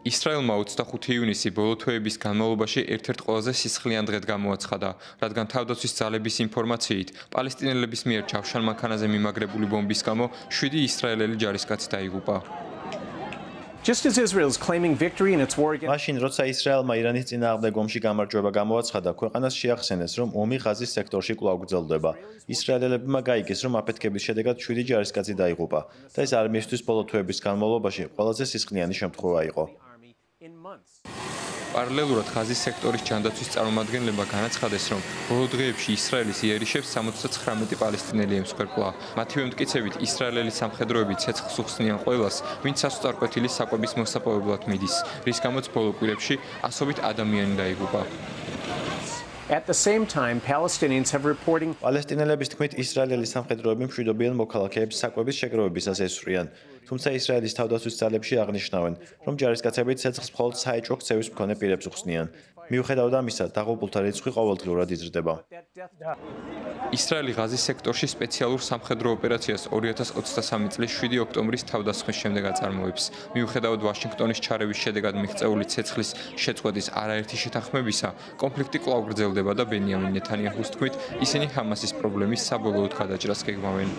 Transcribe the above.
ისრაელმა 25 ივნისი ბოლო თვეების განმავლობაში ერთ-ერთ ყველაზე სისხლიან დღედ გამოაცხადა, რადგან თავდაცვის ძალების ინფორმაციით, პალესტინელების მიერ ჩავშალ მანქანაზე მიმაგრებული ბომბის გამო 7 ისრაელელი ჯარისკაცი დაიღუპა. მაშინ, როცა ისრაელმა ირანის წინააღმდეგ ომში გამარჯვება გამოაცხადა, ქვეყანას შეახსენეს, რომ ომი ღაზის სექტორში კვლავ გრძელდება. ისრაელებმა გაიგეს, რომ აფეთქების შედეგად 7 ჯარისკაცი დაიღუპა და ეს არმიისთვის ბოლო თვეების განმავლობაში ყველაზე სისხლიანი შემთხვევა იყო. პარალელურად ღაზის სექტორის ჯანდაცვის წარმომადგენლებმა განაცხადეს, რომ ბოლო დღეებში ისრაელის იერიშებს 79 პალესტინელი ემსხვერპლა. მათივე მტკიცებით, ისრაელელი სამხედროები ცეცხლს უხსნიან ყველას, ვინც სასწორკვეთილის საკვების მოსაპოვებლად მიდის, რის გამოც ბოლო კვირებში ასობით ადამიანი დაიღუპა. პალესტინელების თქმით, ისრაელელი სამხედროები მშვიდობიან მოქალაქეებს საკვების შეგროვებისას ესვრიან. თუმცა ისრაელის თავდაცვის ძალებში აღნიშნავენ, რომ ჯარისკაცები ცეცხლს მხოლოდ საეჭვო ქცევის მქონე პირებს უხსნიან. მიუხედავად ამისა, დაღუპულთა რიცხვი ყოველდღიურად იზრდება. ისრაელი ღაზის სექტორში სპეციალურ სამხედრო ოპერაციას 2023 წლის 7 ოქტომბრის თავდასხმის შემდეგ აწარმოებს. მიუხედავად ვაშინგტონის ჩარევის შედეგად მიღწეული ცეცხლის შეწყვეტის არაერთი შეთანხმებისა, კონფლიქტი კვლავ გრძელდება და ბენიამინ ნეთანიაჰუს თქმით, ისინი ჰამასის პრობლემის საბოლოოდ გადაჭრას გეგმავენ.